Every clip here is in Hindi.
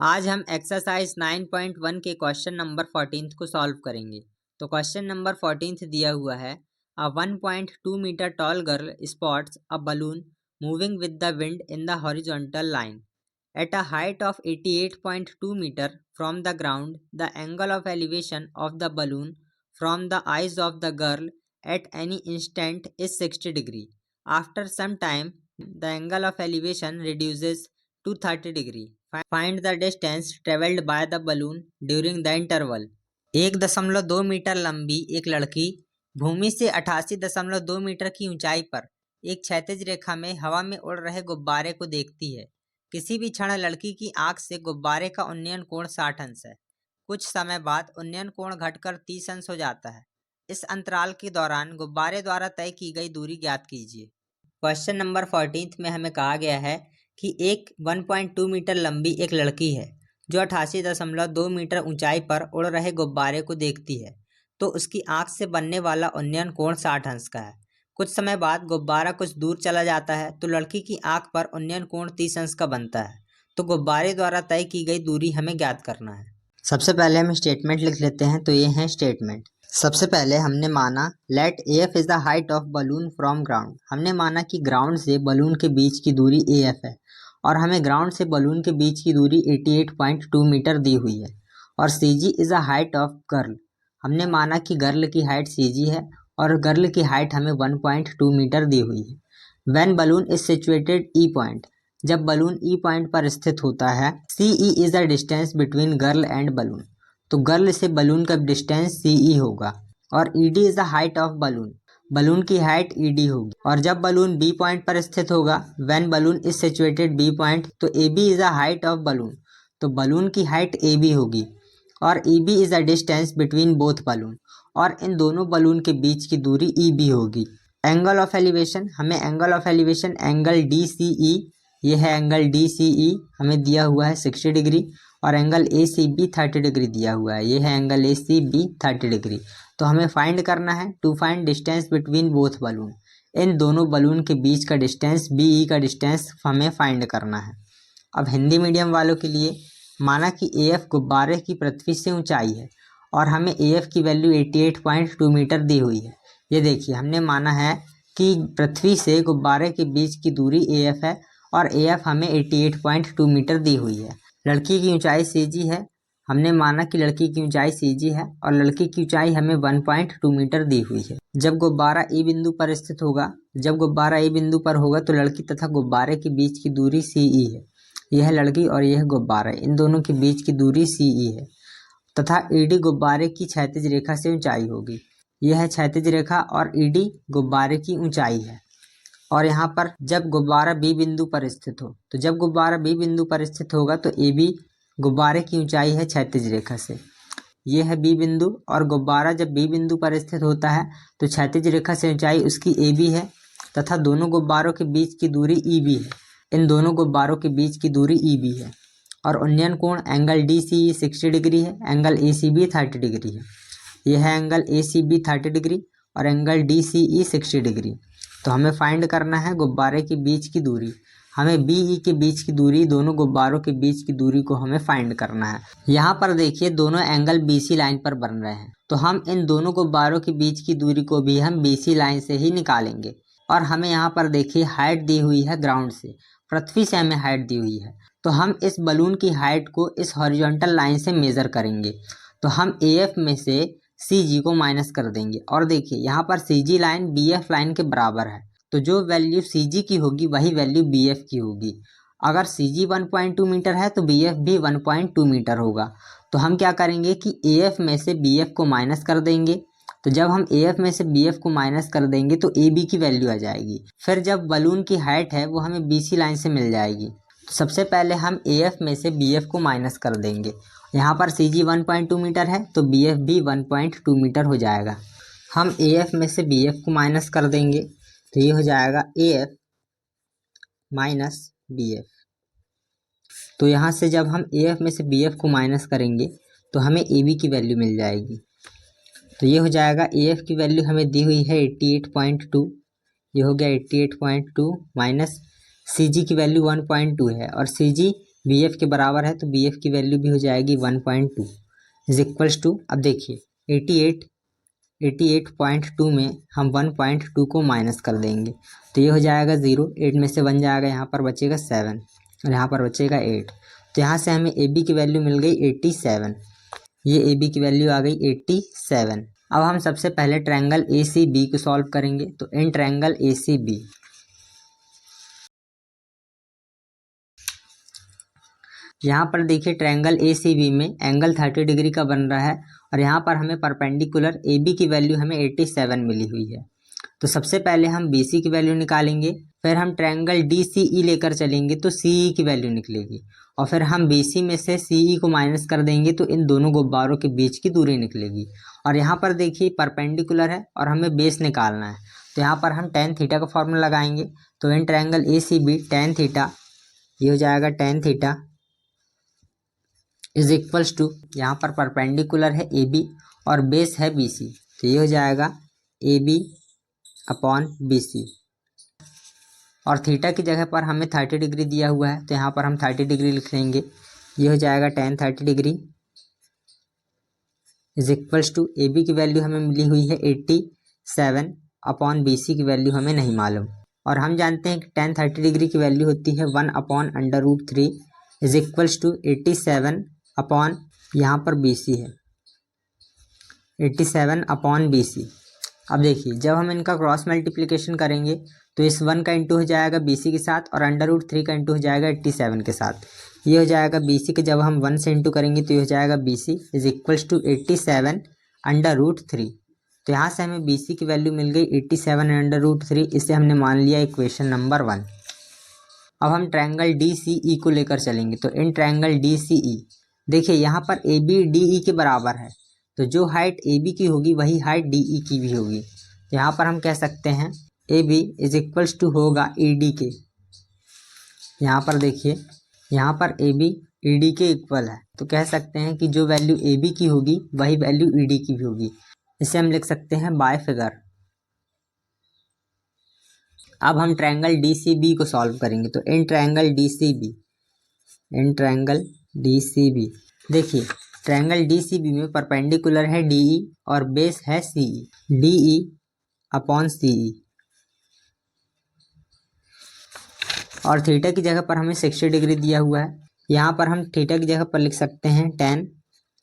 आज हम एक्सरसाइज 9.1 के क्वेश्चन नंबर 14 को सॉल्व करेंगे। तो क्वेश्चन नंबर 14 दिया हुआ है, a 1.2 metre tall girl spots a balloon moving with the wind in the horizontal line at a height of 88.2 metre from the ground. The angle of elevation of the balloon from the eyes of the girl at any instant is 60 degree. After some time the angle of elevation reduces to 30 degree. Find the distance travelled by the balloon during the interval. 1.2 metre लंबी एक लड़की भूमि से 88.2 मीटर की ऊंचाई पर एक क्षैतिज रेखा में हवा में उड़ रहे गुब्बारे को देखती है। किसी भी क्षण लड़की की आंख से गुब्बारे का उन्नयन कोण 60 अंश है। कुछ समय बाद उन्नयन कोण घटकर 30 अंश हो जाता है। इस अंतराल के दौरान गुब्बारे द्वारा तय की गई दूरी ज्ञात कीजिए। क्वेश्चन नंबर 14 में हमें कहा गया है कि एक 1.2 मीटर लंबी एक लड़की है जो 88.2 मीटर ऊंचाई पर उड़ रहे गुब्बारे को देखती है, तो उसकी आंख से बनने वाला उन्नयन कोण 60 अंश का है। कुछ समय बाद गुब्बारा कुछ दूर चला जाता है तो लड़की की आंख पर उन्नयन कोण 30 अंश का बनता है। तो गुब्बारे द्वारा तय की गई दूरी हमें ज्ञात करना है। सबसे पहले हम स्टेटमेंट लिख लेते हैं। तो ये है स्टेटमेंट। सबसे पहले हमने माना let AF is the height of balloon from ground. हमने माना कि ग्राउंड से बलून के बीच की दूरी AF है और हमें ग्राउंड से बलून के बीच की दूरी 88.2 मीटर दी हुई है। और CG is the height of girl. हमने माना कि गर्ल की हाइट CG है और गर्ल की हाइट हमें 1.2 मीटर दी हुई है। When balloon is situated E point. जब बलून E पॉइंट पर स्थित होता है। CE is the distance between girl and balloon. तो गर्ल से बलून का डिस्टेंस CE होगा। और ED is the height of balloon. Balloon की हाइट ED होगी। और जब बलून B पॉइंट पर स्थित होगा, when balloon is situated B point, तो AB is the height of balloon. तो बलून की हाइट AB होगी। और EB is the distance between both balloon. और इन दोनों बलून के बीच की दूरी EB होगी। एंगल ऑफ एलिवेशन, हमें angle of elevation angle DCE, ये है एंगल DCE हमें दिया हुआ है 60 डिग्री। और एंगल ACB 30 डिग्री दिया हुआ है, ये है एंगल ACB 30 डिग्री। तो हमें फाइंड करना है to find distance between both balloon. इन दोनों बलून के बीच का डिस्टेंस BE का डिस्टेंस हमें फाइंड करना है। अब हिंदी मीडियम वालों के लिए, माना कि AF गुब्बारे की पृथ्वी से ऊंचाई है और हमें AF की वैल्यू 88.2 मीटर दी हुई है। ये देखिए, हमने माना है कि पृथ्वी से गुब्बारे के बीच की दूरी AF है और AF हमें 88.2 मीटर दी हुई है। लड़की की ऊंचाई CG है। हमने माना कि लड़की की ऊंचाई CG है और लड़की की ऊंचाई हमें 1.2 मीटर दी हुई है। जब गुब्बारा E बिंदु पर स्थित होगा, जब गुब्बारा E बिंदु पर होगा तो लड़की तथा गुब्बारे के बीच की दूरी CE है। यह है लड़की और यह गुब्बारा, इन दोनों के बीच की दूरी CE है। तथा ED गुब्बारे की क्षैतिज रेखा से ऊंचाई होगी। यह है क्षैतिज रेखा और ED गुब्बारे की ऊंचाई है। और यहाँ पर जब गुब्बारा B बिंदु पर स्थित हो, तो जब गुब्बारा B बिंदु पर स्थित होगा तो AB गुब्बारे की ऊंचाई है क्षैतिज रेखा से। ये है B बिंदु और गुब्बारा जब B बिंदु पर स्थित होता है तो क्षैतिज रेखा से ऊंचाई उसकी AB है तथा दोनों गुब्बारों के बीच की दूरी EB है। इन दोनों गुब्बारों के बीच की दूरी EB है। और उन्नयन कोण एंगल DCE 60 डिग्री है, एंगल ACB 30 डिग्री है। यह है एंगल ACB 30 डिग्री और एंगल DCE 60 डिग्री। तो हमें फाइंड करना है गुब्बारे के बीच की दूरी। हमें BE के बीच की दूरी, दोनों गुब्बारों के बीच की दूरी को हमें फाइंड करना है। यहाँ पर देखिए, दोनों एंगल BC लाइन पर बन रहे हैं, तो हम इन दोनों गुब्बारों के बीच की दूरी को भी हम BC लाइन से ही निकालेंगे। और हमें यहाँ पर देखिए हाइट दी हुई है ग्राउंड से, पृथ्वी से हमें हाइट दी हुई है। तो हम इस बलून की हाइट को इस हॉरिजॉन्टल लाइन से मेजर करेंगे। तो हम AF में से CG को माइनस कर देंगे। और देखिए, यहाँ पर CG लाइन BF लाइन के बराबर है, तो जो वैल्यू CG की होगी वही वैल्यू BF की होगी। अगर CG 1.2 मीटर है तो BF भी 1.2 मीटर होगा। तो हम क्या करेंगे कि AF में से BF को माइनस कर देंगे। तो जब हम AF में से BF को माइनस कर देंगे तो AB की वैल्यू आ जाएगी। फिर जब बलून की हाइट है वो हमें BC लाइन से मिल जाएगी। तो सबसे पहले हम AF में से BF को माइनस कर देंगे। यहाँ पर CG 1.2 मीटर है तो BF भी 1.2 मीटर हो जाएगा। हम AF में से BF को माइनस कर देंगे तो ये हो जाएगा AF माइनस BF। तो यहाँ से जब हम AF में से BF को माइनस करेंगे तो हमें AB की वैल्यू मिल जाएगी। तो ये हो जाएगा, AF की वैल्यू हमें दी हुई है 88.2, ये हो गया 88.2 माइनस CG की वैल्यू 1.2 है और CG बी एफ के बराबर है, तो बी एफ की वैल्यू भी हो जाएगी 1.2 इज इक्वल्स टू, अब देखिए 88.2 में हम 1.2 को माइनस कर देंगे तो ये हो जाएगा 0, 8 में से 1 जाएगा, यहाँ पर बचेगा 7 और यहाँ पर बचेगा 8। तो यहाँ से हमें ए बी की वैल्यू मिल गई 87, ये ए बी की वैल्यू आ गई 87। अब हम सबसे पहले ट्रायंगल ए सी बी को सॉल्व करेंगे। तो in triangle A C B, यहाँ पर देखिए ट्रायंगल ए सी बी में एंगल 30 डिग्री का बन रहा है और यहाँ पर हमें परपेंडिकुलर ए बी की वैल्यू हमें 87 मिली हुई है। तो सबसे पहले हम बी सी की वैल्यू निकालेंगे, फिर हम ट्रायंगल डी सी ई लेकर चलेंगे तो सी ई की वैल्यू निकलेगी और फिर हम बी सी में से सी ई को माइनस कर देंगे तो इन दोनों गुब्बारों के बीच की दूरी निकलेगी। और यहाँ पर देखिए परपेंडिकुलर है और हमें बेस निकालना है, तो यहाँ पर हम टेन थीटा का फॉर्मूला लगाएंगे। तो in triangle A C B tan theta, ये हो जाएगा tan theta is equals to, यहाँ पर परपेंडिकुलर है ए बी और बेस है बी सी, तो ये हो जाएगा A B upon B C. और थीटा की जगह पर हमें 30 डिग्री दिया हुआ है तो यहाँ पर हम 30 डिग्री लिख लेंगे, ये हो जाएगा tan 30 degree is equals to, A B की वैल्यू हमें मिली हुई है 87 अपॉन बी सी की वैल्यू हमें नहीं मालूम। और हम जानते हैं कि टेन 30 डिग्री की वैल्यू होती है 1/√3 इज इक्वल्स टू 87 अपॉन, यहाँ पर बी सी है 87 अपॉन बी सी। अब देखिए जब हम इनका क्रॉस मल्टीप्लिकेशन करेंगे तो इस 1 का इंटू हो जाएगा बी सी के साथ और √3 का इंटू हो जाएगा 87 के साथ, ये हो जाएगा बी सी के जब हम 1 से इंटू करेंगे तो ये हो जाएगा B C is equals to 87/√3। तो यहाँ से हमें बी सी की वैल्यू मिल गई 87/√3, इसे हमने मान लिया इक्वेशन नंबर 1। अब हम ट्रायंगल डी सी ई को लेकर चलेंगे। तो इन ट्रायंगल डी सी ई, देखिए यहाँ पर ए बी डी ई के बराबर है, तो जो हाइट ए बी की होगी वही हाइट डी ई की भी होगी। यहाँ पर हम कह सकते हैं A B is equals to होगा ई डी के, यहाँ पर देखिए यहाँ पर ए बी ई डी के इक्वल है, तो कह सकते हैं कि जो वैल्यू ए बी की होगी वही वैल्यू ई डी की भी होगी। इसे हम लिख सकते हैं बाय फिगर। अब हम ट्रायंगल डी सी बी को सॉल्व करेंगे। तो in triangle D C B, in triangle D C B, देखिए ट्रायंगल डी सी बी में परपेंडिकुलर है डी ई और बेस है सी ई, डी ई अपॉन सी ई। और थीटा की जगह पर हमें 60 डिग्री दिया हुआ है, यहाँ पर हम थीटा की जगह पर लिख सकते हैं tan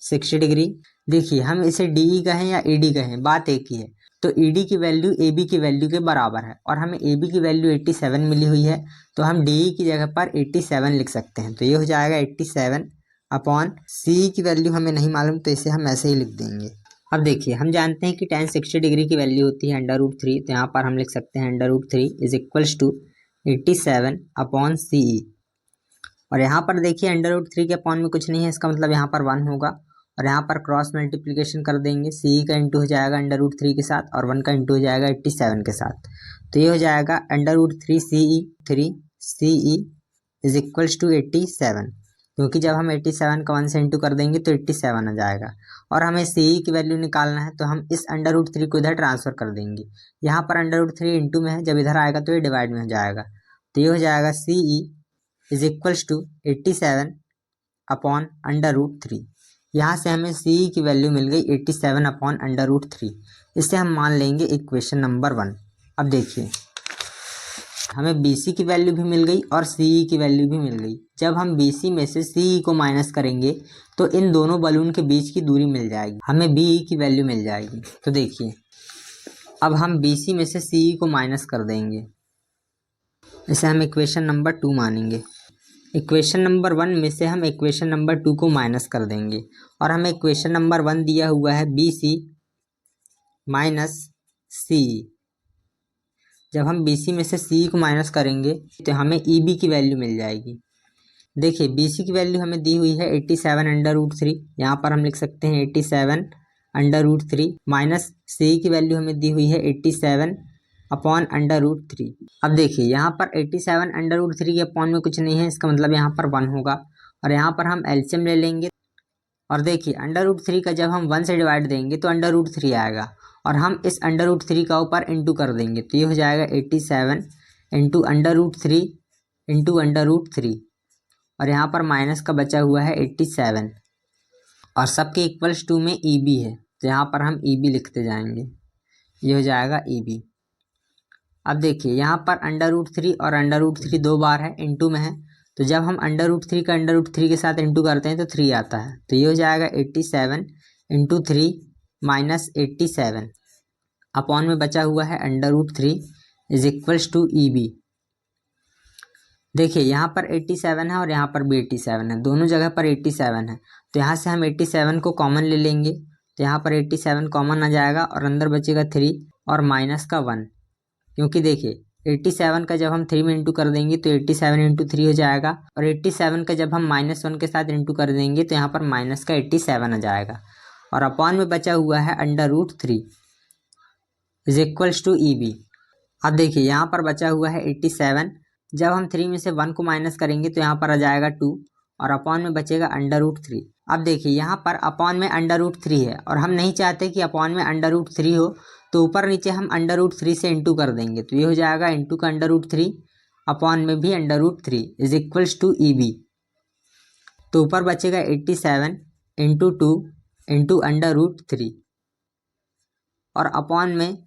60 डिग्री। देखिए हम इसे डी ई कहें या ई डी कहें, बात एक ही है। तो ई डी की वैल्यू ए बी की वैल्यू के बराबर है और हमें ए बी की वैल्यू 87 मिली हुई है, तो हम डी ई की जगह पर 87 लिख सकते हैं। तो ये हो जाएगा 87 अपॉन सी ई की वैल्यू हमें नहीं मालूम, तो इसे हम ऐसे ही लिख देंगे। अब देखिए हम जानते हैं कि tan 60 डिग्री की वैल्यू होती है √3, तो यहाँ पर हम लिख सकते हैं √3 इज इक्वल्स टू 87 अपॉन सी ई। और यहाँ पर देखिए √3 के अपॉन में कुछ नहीं है, इसका मतलब यहाँ पर 1 होगा और यहाँ पर क्रॉस मल्टीप्लिकेशन कर देंगे, सी ई का इंटू हो जाएगा √3 के साथ और 1 का इंटू हो जाएगा 87 के साथ, तो ये हो जाएगा √3 सी ई इज इक्वल्स टू 87, क्योंकि जब हम 87 का 1 से इंटू कर देंगे तो 87 आ जाएगा। और हमें सी ई की वैल्यू निकालना है, तो हम इस √3 को इधर ट्रांसफ़र कर देंगे, यहाँ पर √3 इंटू में है, जब इधर आएगा तो ये डिवाइड में हो जाएगा, तो ये हो जाएगा C E is equals to 87 upon √3। यहाँ से हमें सी ई की वैल्यू मिल गई 87 अपॉन √3, इसे हम मान लेंगे इक्वेशन नंबर 1। अब देखिए हमें बी सी की वैल्यू भी मिल गई और सी ई की वैल्यू भी मिल गई। जब हम बी सी में से सी ई को माइनस करेंगे तो इन दोनों बलून के बीच की दूरी मिल जाएगी, हमें बी ई की वैल्यू मिल जाएगी। तो देखिए अब हम बी सी में से सी ई को माइनस कर देंगे, इसे हम इक्वेशन नंबर 2 मानेंगे। इक्वेशन नंबर 1 में से हम इक्वेशन नंबर 2 को माइनस कर देंगे और हमें इक्वेशन नंबर 1 दिया हुआ है बी सी माइनस सी ई। जब हम बी सी में से सी ई को माइनस करेंगे तो हमें ई बी की वैल्यू मिल जाएगी। देखिए बी सी की वैल्यू हमें दी हुई है 87/√3, यहाँ पर हम लिख सकते हैं 87/√3 माइनस सी ई की वैल्यू हमें दी हुई है 87 अपॉन √3। अब देखिए यहाँ पर 87/√3 के अपॉन में कुछ नहीं है, इसका मतलब यहाँ पर 1 होगा और यहाँ पर हम एलसीएम ले लेंगे। और देखिए √3 का जब हम 1 से डिवाइड देंगे तो √3 आएगा और हम इस √3 का ऊपर इंटू कर देंगे, तो ये हो जाएगा 87 इंटू √3 इंटू √3 और यहाँ पर माइनस का बचा हुआ है 87 और सबके इक्वल्स टू में ई बी है, तो यहाँ पर हम ई बी लिखते जाएंगे, ये हो जाएगा ई बी। अब देखिए यहाँ पर √3 और √3 दो बार है, इनटू में है, तो जब हम √3 का √3 के साथ इनटू करते हैं तो 3 आता है, तो ये हो जाएगा 87 × 3 माइनस 87 अपॉन में बचा हुआ है √3 is equals to E B. देखिए यहाँ पर 87 है और यहाँ पर भी 87 है, दोनों जगह पर 87 है, तो यहाँ से हम 87 को कॉमन ले लेंगे, तो यहाँ पर 87 कॉमन आ जाएगा और अंदर बचेगा 3 और माइनस का 1, क्योंकि देखिए 87 का जब हम 3 में इंटू कर देंगे तो 87 × 3 हो जाएगा और 87 का जब हम -1 के साथ इंटू कर देंगे तो यहाँ पर माइनस का 87 आ जाएगा और अपॉन में बचा हुआ है √3 is equals to E B. अब देखिए यहाँ पर बचा हुआ है 87, जब हम 3 में से 1 को माइनस करेंगे तो यहाँ पर आ जाएगा 2 और अपॉन में बचेगा √3। अब देखिए यहाँ पर अपॉन में √3 है और हम नहीं चाहते कि अपॉन में √3 हो, तो ऊपर नीचे हम √3 से इंटू कर देंगे, तो ये हो जाएगा इंटू का √3 अपॉन में भी √3 is equals to E B. तो ऊपर बचेगा 87 × 2 × √3 और अपॉन में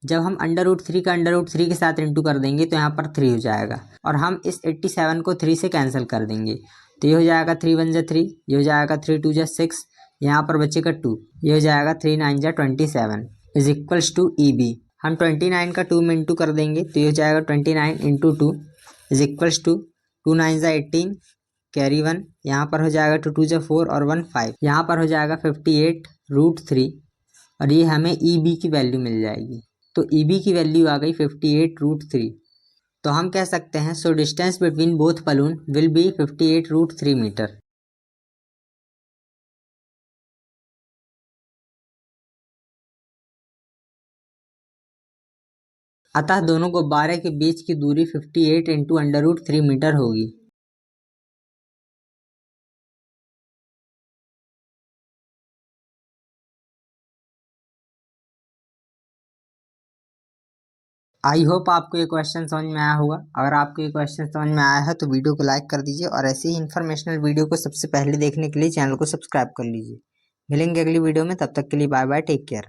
जब हम √3 का √3 के साथ इंटू कर देंगे तो यहाँ पर 3 हो जाएगा और हम इस 87 को 3 से कैंसिल कर देंगे, तो ये हो जाएगा 3 × 1 = 3, ये हो जाएगा 3 × 2 = 6, यहाँ पर बचेगा 2, ये हो जाएगा 3 × 9 = 27 is equals to E B. हम 29 का 2 में इंटू कर देंगे तो ये हो जाएगा 29 × 2 इज इक्वल्स टू 2 × 9 = 18, कैरी 1, यहाँ पर हो जाएगा 2 × 2 = 4 और 1 5, यहाँ पर हो जाएगा 58√3 और ये हमें ई बी की वैल्यू मिल जाएगी। तो ई बी की वैल्यू आ गई 58√3। तो हम कह सकते हैं so distance between both balloon will be 58√3 metre. अतः दोनों गुब्बारे के बीच की दूरी 58 × √3 मीटर होगी। आई होप आपको ये क्वेश्चन समझ में आया होगा। अगर आपको ये क्वेश्चन समझ में आया है तो वीडियो को लाइक कर दीजिए और ऐसे ही इन्फॉर्मेशनल वीडियो को सबसे पहले देखने के लिए चैनल को सब्सक्राइब कर लीजिए। मिलेंगे अगली वीडियो में, तब तक के लिए बाय बाय, टेक केयर।